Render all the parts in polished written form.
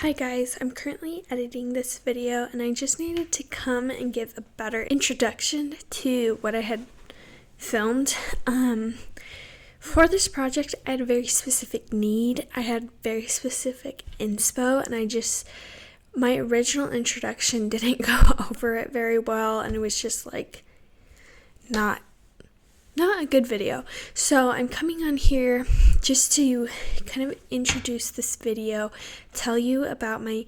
Hi guys, I'm currently editing this video and I just needed to come and give a better introduction to what I had filmed. For this project, I had a very specific need. I had very specific inspo and my original introduction didn't go over it very well and it was just like not a good video. So I'm coming on here just to kind of introduce this video, tell you about my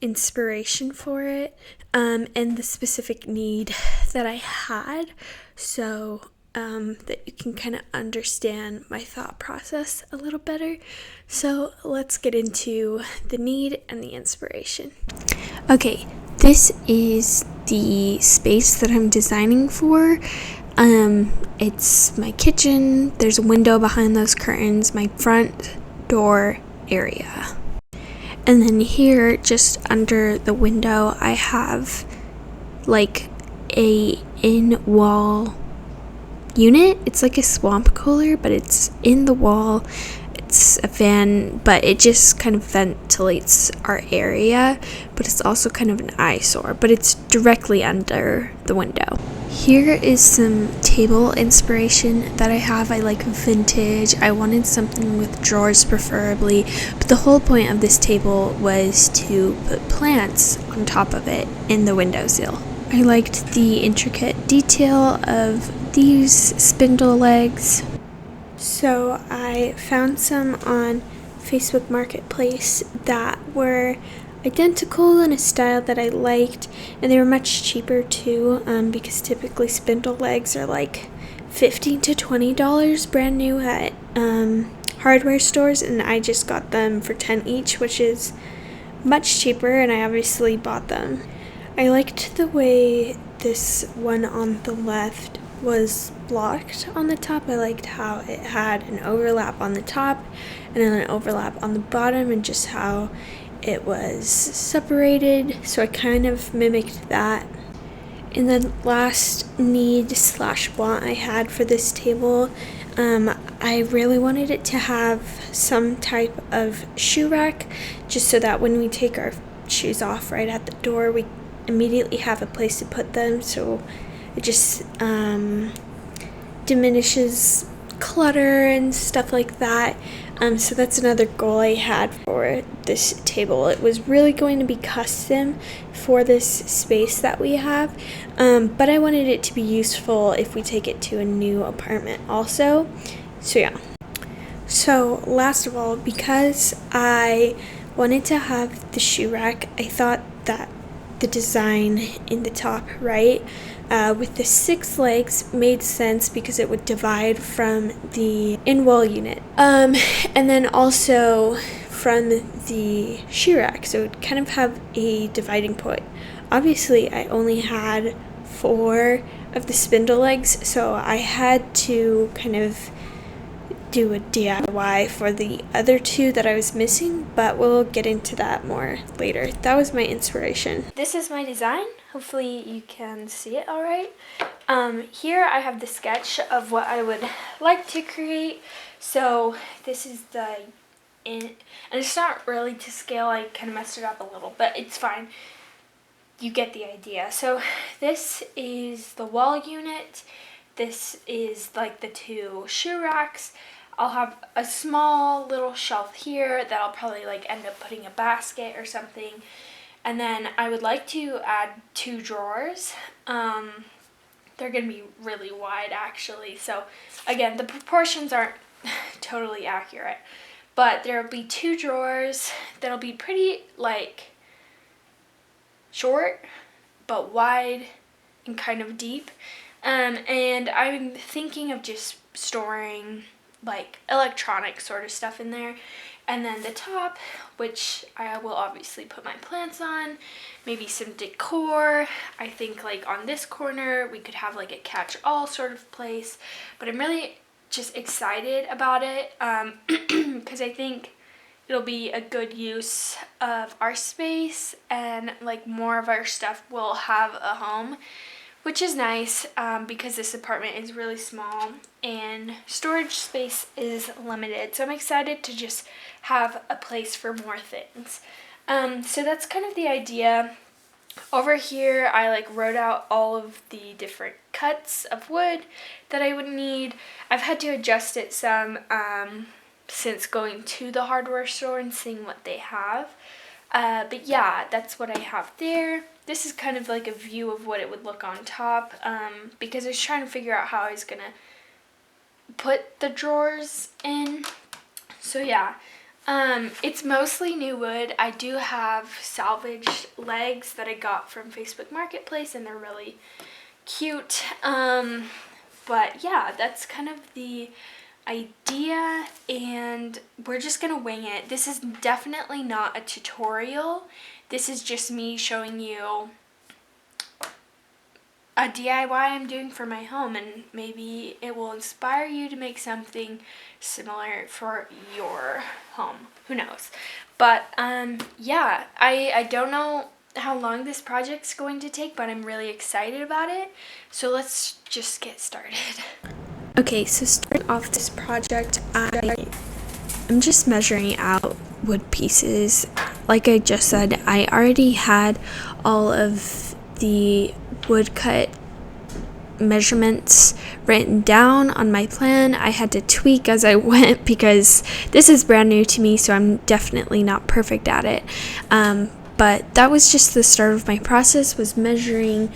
inspiration for it, and the specific need that I had, so that you can kind of understand my thought process a little better. So let's get into the need and the inspiration. Okay, this is the space that I'm designing for. It's my kitchen. There's a window behind those curtains, my front door area. And then here, just under the window, I have like a in-wall unit. It's like a swamp cooler, but it's in the wall. It's a fan, but it just kind of ventilates our area, but it's also kind of an eyesore, but it's directly under the window. Here is some table inspiration that I have. I like vintage. I wanted something with drawers preferably, but the whole point of this table was to put plants on top of it in the windowsill. I liked the intricate detail of these spindle legs. So I found some on Facebook Marketplace that were identical in a style that I liked, and they were much cheaper too, because typically spindle legs are like $15 to $20 brand new at hardware stores, and I just got them for $10 each, which is much cheaper, and I obviously bought them. I liked the way this one on the left was blocked on the top. I liked how it had an overlap on the top and then an overlap on the bottom, and just how it was separated, so I kind of mimicked that. And then last need/want I had for this table, I really wanted it to have some type of shoe rack, just so that when we take our shoes off right at the door, we immediately have a place to put them, so it just diminishes clutter and stuff like that. So that's another goal I had for this table. It was really going to be custom for this space that we have, but I wanted it to be useful if we take it to a new apartment also. So yeah. So last of all, because I wanted to have the shoe rack, I thought that the design in the top right with the 6 legs made sense because it would divide from the in-wall unit, and then also from the shoe rack, so it would kind of have a dividing point. Obviously I only had 4 of the spindle legs, so I had to kind of do a DIY for the other 2 that I was missing, but we'll get into that more later. That was my inspiration. This is my design. Hopefully you can see it all right. Here I have the sketch of what I would like to create. So this is and it's not really to scale. I kind of messed it up a little, but it's fine. You get the idea. So this is the wall unit. This is like the 2 shoe racks. I'll have a small little shelf here that I'll probably like end up putting a basket or something. And then I would like to add 2 drawers. They're going to be really wide actually. So again, the proportions aren't totally accurate. But there'll be 2 drawers that'll be pretty like short but wide and kind of deep. And I'm thinking of just storing like electronic sort of stuff in there. And then the top, which I will obviously put my plants on, maybe some decor. I think like on this corner we could have like a catch-all sort of place, but I'm really just excited about it because I think it'll be a good use of our space, and like more of our stuff will have a home, which is nice because this apartment is really small and storage space is limited. So I'm excited to just have a place for more things. So that's kind of the idea. Over here, I wrote out all of the different cuts of wood that I would need. I've had to adjust it some since going to the hardware store and seeing what they have. But yeah, that's what I have there. This is kind of like a view of what it would look on top, because I was trying to figure out how I was gonna put the drawers in. So yeah, it's mostly new wood. I do have salvaged legs that I got from Facebook Marketplace, and they're really cute. But yeah, that's kind of the idea, and we're just gonna wing it. This is definitely not a tutorial. This is just me showing you a DIY I'm doing for my home, and maybe it will inspire you to make something similar for your home. Who knows? But yeah, I don't know how long this project's going to take, but I'm really excited about it. So let's just get started. Okay, so starting off this project, I'm just measuring out wood pieces. Like I just said, I already had all of the woodcut measurements written down on my plan. I had to tweak as I went because this is brand new to me, so I'm definitely not perfect at it. But that was just the start of my process, was measuring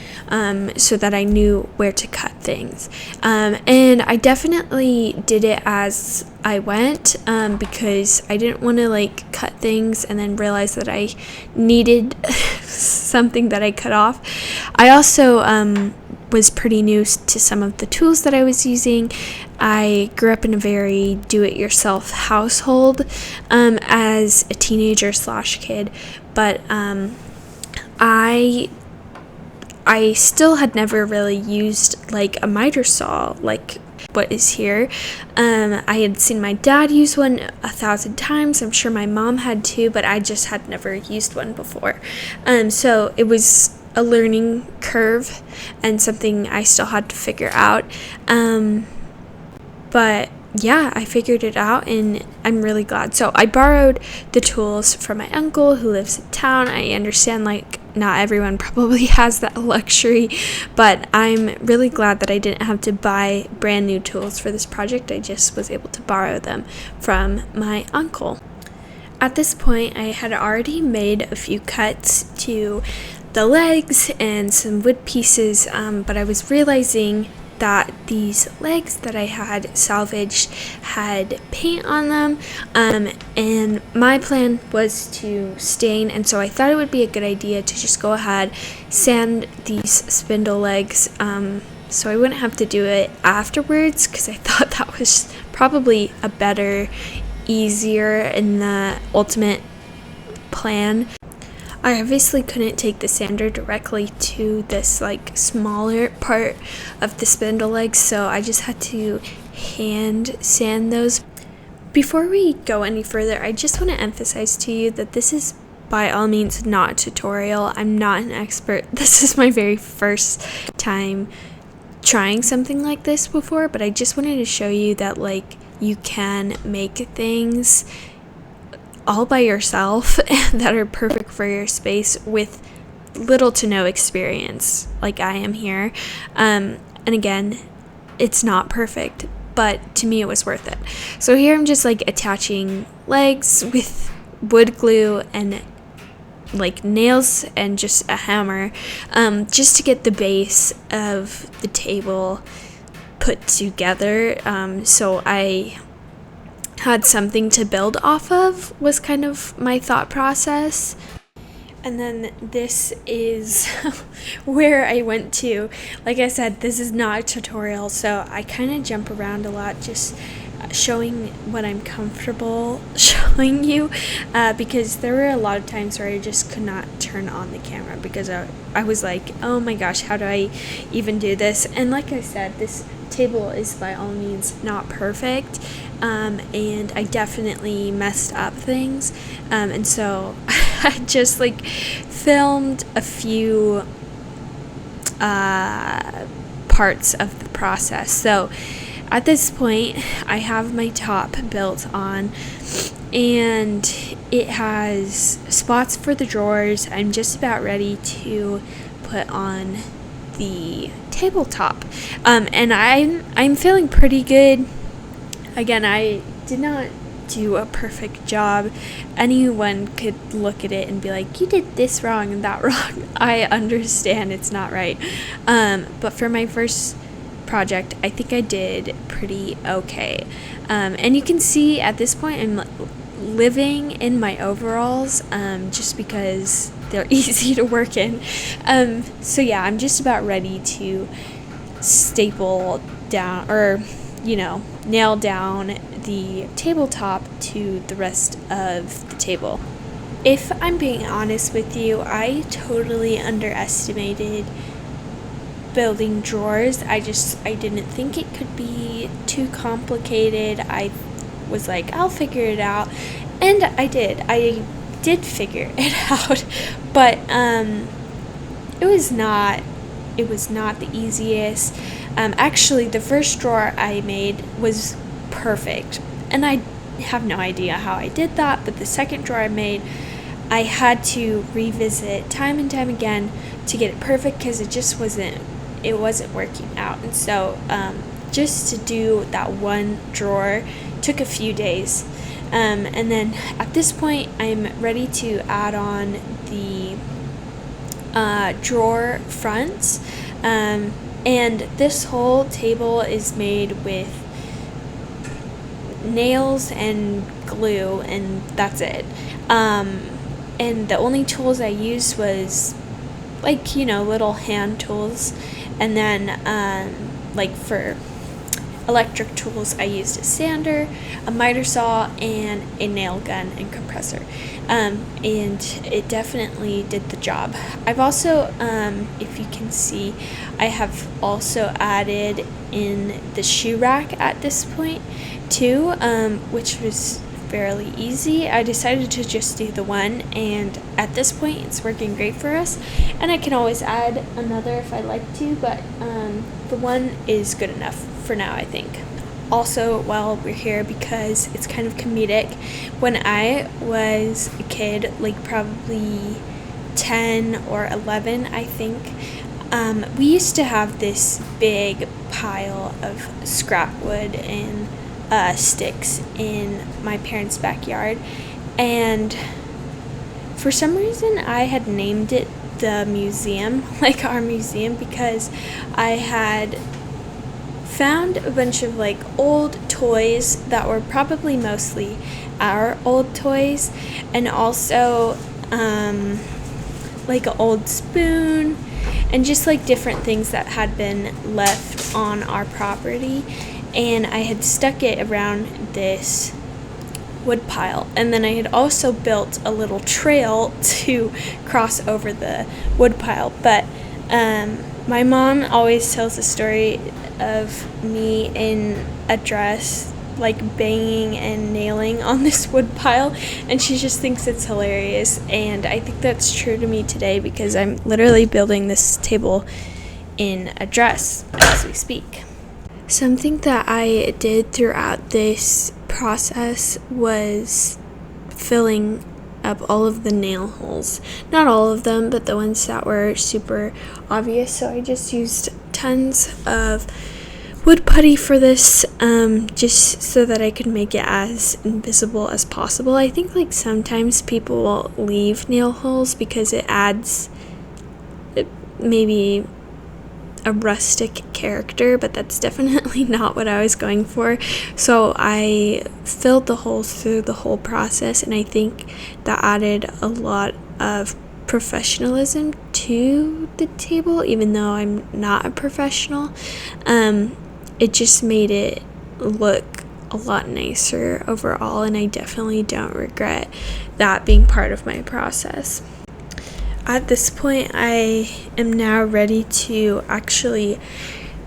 so that I knew where to cut things. And I definitely did it as I went because I didn't want to cut things and then realize that I needed something that I cut off. I also was pretty new to some of the tools that I was using. I grew up in a very do-it-yourself household as a teenager / kid, but I still had never really used a miter saw like what is here. I had seen my dad use one 1,000 times. I'm sure my mom had too, but I just had never used one before. So it was a learning curve and something I still had to figure out. But yeah, I figured it out, and I'm really glad. So I borrowed the tools from my uncle who lives in town. I understand not everyone probably has that luxury, but I'm really glad that I didn't have to buy brand new tools for this project. I just was able to borrow them from my uncle. At this point, I had already made a few cuts to the legs and some wood pieces, but I was realizing that these legs that I had salvaged had paint on them, and my plan was to stain, and so I thought it would be a good idea to just go ahead, sand these spindle legs, so I wouldn't have to do it afterwards, because I thought that was probably a better, easier, and the ultimate plan. I obviously couldn't take the sander directly to this smaller part of the spindle legs, so I just had to hand sand those. Before we go any further, I just want to emphasize to you that this is by all means not a tutorial. I'm not an expert. This is my very first time trying something like this before, but I just wanted to show you that you can make things all by yourself that are perfect for your space with little to no experience like I am here. And again, it's not perfect, but to me it was worth it. So here I'm just attaching legs with wood glue and nails and just a hammer, just to get the base of the table put together. So I had something to build off of, was kind of my thought process. And then this is where I went to. Like I said, this is not a tutorial, so I kind of jump around a lot, just showing what I'm comfortable showing you, because there were a lot of times where I just could not turn on the camera because I was like, oh my gosh, how do I even do this? And like I said, this table is by all means not perfect, and I definitely messed up things, and so I just filmed a few parts of the process. So at this point, I have my top built on, and it has spots for the drawers. I'm just about ready to put on the tabletop, and I'm feeling pretty good. Again, I did not do a perfect job. Anyone could look at it and be like, you did this wrong and that wrong. I understand it's not right, but for my first project, I think I did pretty okay. And you can see at this point I'm living in my overalls, just because they're easy to work in. So yeah, I'm just about ready to staple down, or nail down the tabletop to the rest of the table. If I'm being honest with you, I totally underestimated building drawers. I didn't think it could be too complicated. I was like, I'll figure it out, and I did figure it out, but it was not the easiest. Actually, the first drawer I made was perfect, and I have no idea how I did that, but the second drawer I made, I had to revisit time and time again to get it perfect, because it wasn't working out. And so just to do that one drawer took a few days, and then at this point I'm ready to add on the drawer fronts, and this whole table is made with nails and glue, and that's it. And the only tools I used was little hand tools, and then for electric tools I used a sander, a miter saw, and a nail gun and compressor, and it definitely did the job. I've also, if you can see, I have also added in the shoe rack at this point too, which was fairly easy. I decided to just do the one, and at this point it's working great for us, and I can always add another if I like to, but the one is good enough for now, I think. Also, while we're here, because it's kind of comedic, when I was a kid, probably 10 or 11, I think, we used to have this big pile of scrap wood and sticks in my parents' backyard, and for some reason I had named it the museum, our museum, because I had found a bunch of old toys that were probably mostly our old toys, and also an old spoon, and just different things that had been left on our property, and I had stuck it around this wood pile, and then I had also built a little trail to cross over the wood pile. But my mom always tells the story of me in a dress banging and nailing on this wood pile, and she just thinks it's hilarious, and I think that's true to me today, because I'm literally building this table in a dress as we speak. Something that I did throughout this process was filling up all of the nail holes. Not all of them, but the ones that were super obvious. So I just used tons of wood putty for this, just so that I could make it as invisible as possible. I think sometimes people will leave nail holes because it adds maybe a rustic character, but that's definitely not what I was going for. So I filled the holes through the whole process, and I think that added a lot of professionalism to the table, even though I'm not a professional. It just made it look a lot nicer overall, and I definitely don't regret that being part of my process. At this point, I am now ready to actually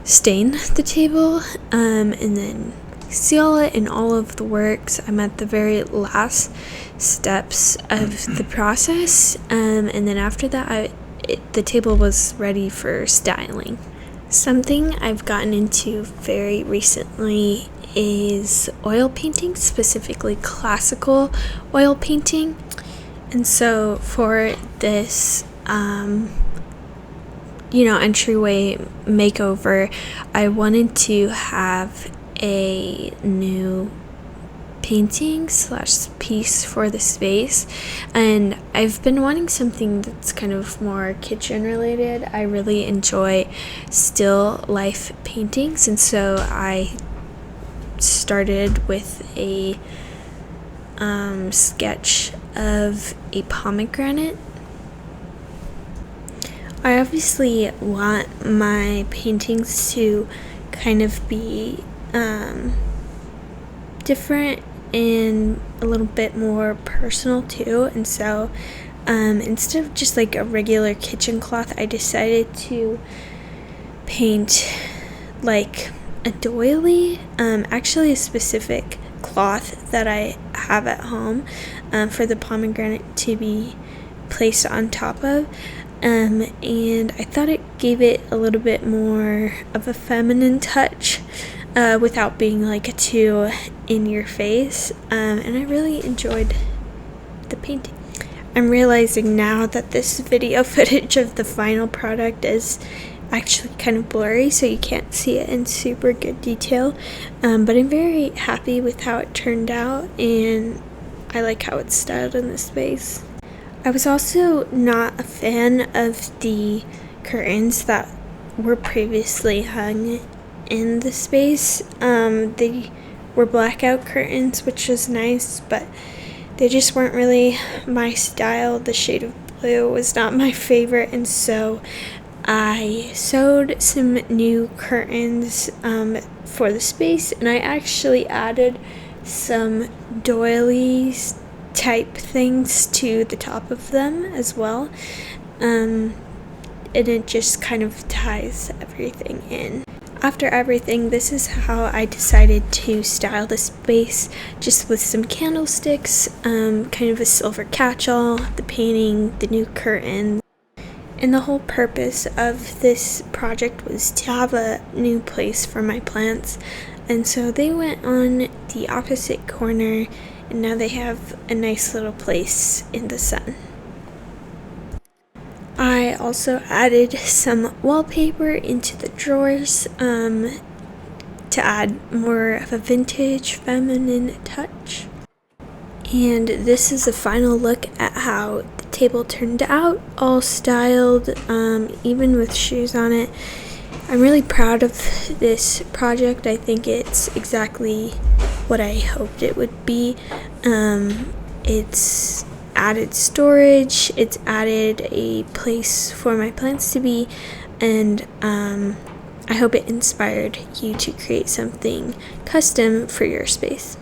stain the table, and then seal it in all of the works. I'm at the very last steps of the process, and then after that, the table was ready for styling. Something I've gotten into very recently is oil painting, specifically classical oil painting. And so for this entryway makeover, I wanted to have a new painting / piece for the space, and I've been wanting something that's kind of more kitchen related. I really enjoy still life paintings, and so I started with a sketch of a pomegranate. I obviously want my paintings to kind of be different and a little bit more personal too, and so instead of just like a regular kitchen cloth, I decided to paint like a doily, actually a specific cloth that I have at home for the pomegranate to be placed on top of, and I thought it gave it a little bit more of a feminine touch without being like too in your face, and I really enjoyed the painting. I'm realizing now that this video footage of the final product is actually kind of blurry, so you can't see it in super good detail, but I'm very happy with how it turned out, and I like how it's styled in this space. I was also not a fan of the curtains that were previously hung in the space. They were blackout curtains, which was nice, but they just weren't really my style. The shade of blue was not my favorite, and so I sewed some new curtains for the space, and I actually added some doilies type things to the top of them as well, and it just kind of ties everything in. After everything, this is how I decided to style the space, just with some candlesticks, kind of a silver catch-all, the painting, the new curtains. And the whole purpose of this project was to have a new place for my plants, and so they went on the opposite corner, and now they have a nice little place in the sun. I also added some wallpaper into the drawers to add more of a vintage feminine touch. And this is the final look at how the table turned out, all styled, even with shoes on it. I'm really proud of this project. I think it's exactly what I hoped it would be. It's added storage, it's added a place for my plants to be, and I hope it inspired you to create something custom for your space.